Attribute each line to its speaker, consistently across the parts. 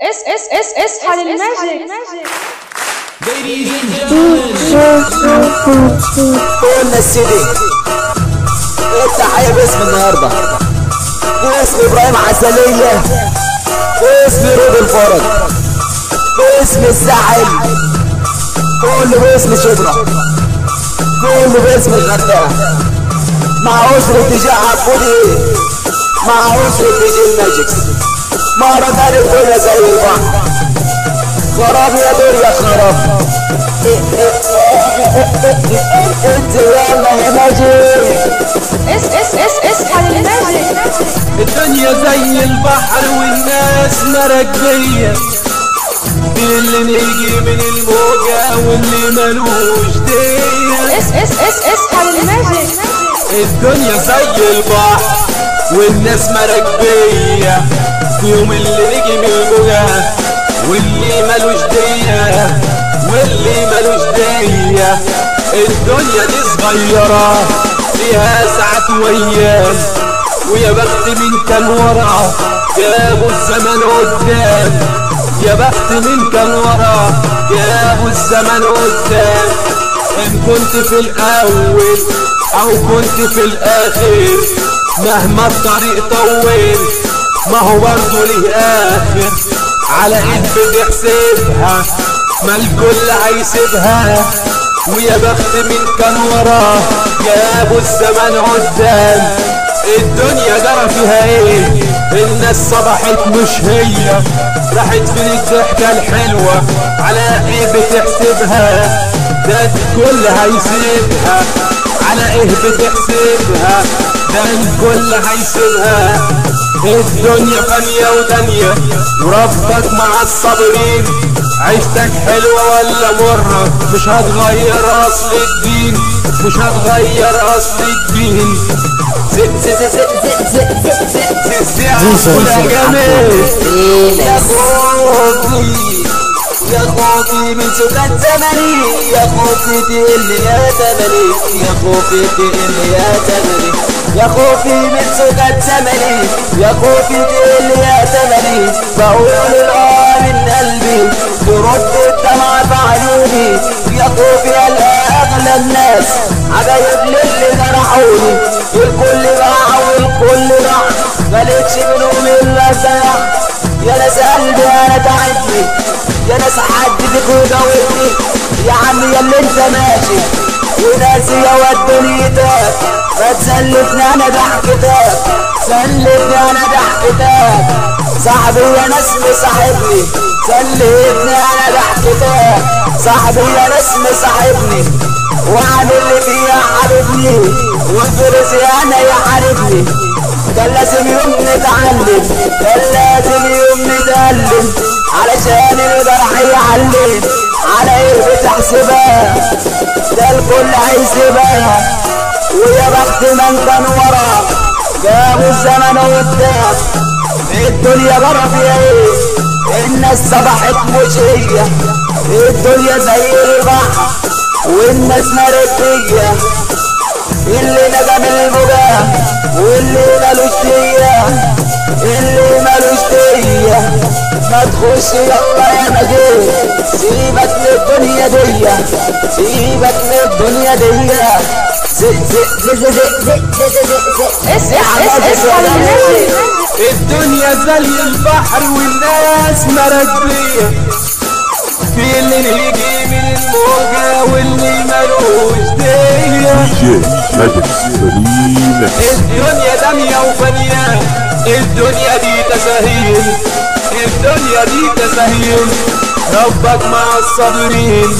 Speaker 1: اصحى للماجيك.
Speaker 2: قلنا السيدي التحية باسم النهارده باسم ابراهيم عسلية، باسم رود الفرج، باسم الساحل، كله باسم شبرا، كله باسم الغردقة، مع أسرة تجي عبودي، مع أسرة تجي الماجيكس. مهرجان الدنيا زي البحر، خراب يا دنيا خراب. انت يلا يا ماجيك.
Speaker 1: اصحى للماجيك.
Speaker 3: الدنيا زي البحر والناس مراكبية، اللي نيجي من الموجة واللي ملوش دية.
Speaker 1: اصحى للماجيك.
Speaker 3: الدنيا زي البحر والناس مراكبية، يوم اللي نيجي من الموجة واللي ملوش دية، واللي ملوش دية. الدنيا دي صغيرة فيها ساعات وايام، ويا بخت من كان ورا جابوا الزمن قدام، يا بخت من كان ورا جابوا الزمن قدام. ان كنت في الاول او كنت في الاخر، مهما الطريق طول ما هو برضه ليه اخر. على ايد بتحسبها ما الكل هيسيبها، ويا بخت من كان وراه جابوا الزمن قدام. الدنيا جرى فيها ايه؟ الناس صبحت مش هي، راحت فين الضحكة الحلوة؟ على ايه بتحسبها؟ ده الكل هيسيبها. على ايه بتحسبها؟ ده الكل هيسيبها. الدنيا فانية ودنيا وربك مع الصابرين. عيشتك حلوة ولا مرة؟ مش هتغير اصل الدين، مش هتغير اصل الدين. زق زق زق زق زق زق زق زق يا جميل يا خوفي، يا خوفي من سكات زمني، يا خوفي تقلي يا تمني، يا خوفي تقلي يا تمني، يا خوفي من سكات زمني، يا خوفي تقلي يا تمني. بقول الآه من قلبي ترد الدمعة في عيوني، يا خوفي يا أغلى الناس حبايب للي جرحوني. الكل باع والكل باع، مالكش منهم إلا ساعة. يا ناس قلبي أنا تعبني، يا ناس حددك وجاوبني. يا عمي يا اللي انت ماشي وناسي يا واد دنيتك، ما تسلفني انا ضحكتك، سلفني انا ضحكتك. صاحبي يا ناس مصاحبني، سلفني انا ضحكتك. صاحبي يا ناس مصاحبني وعامل اللي فيها حبيبني، وفرسي انا يحاربني. كان لازم يوم نتعلم، كان لازم يوم نتعلم، علشان الجرح يعلم. على ايه بتحسبها؟ ده الكل هيسيبها، ويا بخت من كان ورا جابوا الزمن قدام. الدنيا جرى فيها ايه؟ الناس صبحت مش هي. الدنيا زي البحر والناس مركبية، اللي نجا من الموجة واللي مالوش دية، اللي مالوش دية. ما تخش يلا يا مجيد، سيبك من الدنيا دي، سيبك من الدنيا دي. زق زق زق زق زق زق
Speaker 1: اصحى للماجيك.
Speaker 3: الدنيا زي البحر والناس مراكبية، في اللي يجي من الموجة واللي ملوش دية. الدنيا دنيا وفانية، الدنيا دي تساهيل، الدنيا دي تساهيل. ربك مع الصابرين،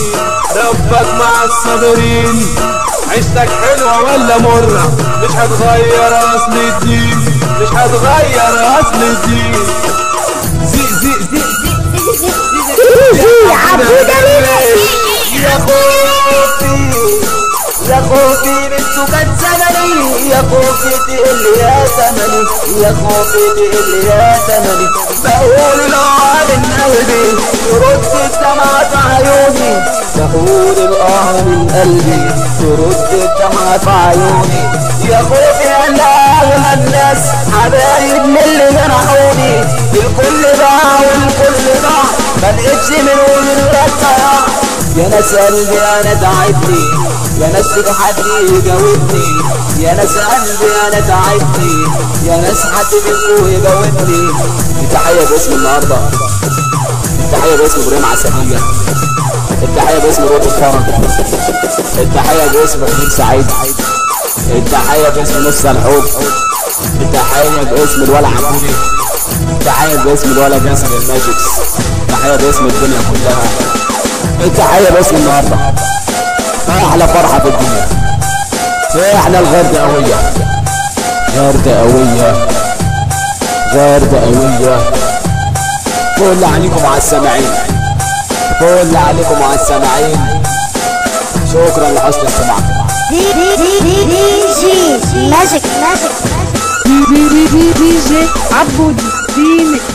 Speaker 3: ربك مع الصابرين. عيشتك حلوة ولا مرة؟ مش هتغير اصل الدين، مش هتغير اصل الدين. زق زق زق زق
Speaker 2: يا خوفي، يا خوفي من سكات زمني، يا خوفي تقلي يا تمني، يا خوفي تقلي يا تمني. بقول الآه من قلبي ترد الدمعة في عيوني، بقول الآه من قلبي ترد الدمعة في عيوني. يا خوفي أنا أغلى الناس حبايب من اللي جرحوني. الكل باع والكل ملقتش من ومن رقع. يا ناس قلبي انا تعبني، يا ناس فيك حد يجاوبني، يا ناس قلبي انا تعبني، يا ناس حد فيكوا يجاوبني. التحية باسم النهارده، التحية باسم ابراهيم عسلية، التحية باسم روح الفرج، التحية باسم خليل سعيد، التحية باسم نص الحوت، التحية باسم الولا عبودي، التحية باسم الولا جاسم الماجيكس، التحية باسم الدنيا كلها، التحية باسم النهارده. احلى فرحة في الدنيا، احنا الغردقاوية، غردقاوية، غردقاوية. كل عليكم على السامعين، كل عليكم على السامعين. شكرا لحسن استماعكم.
Speaker 4: DJ ماجيك
Speaker 1: دي جي عبودي ريميكس.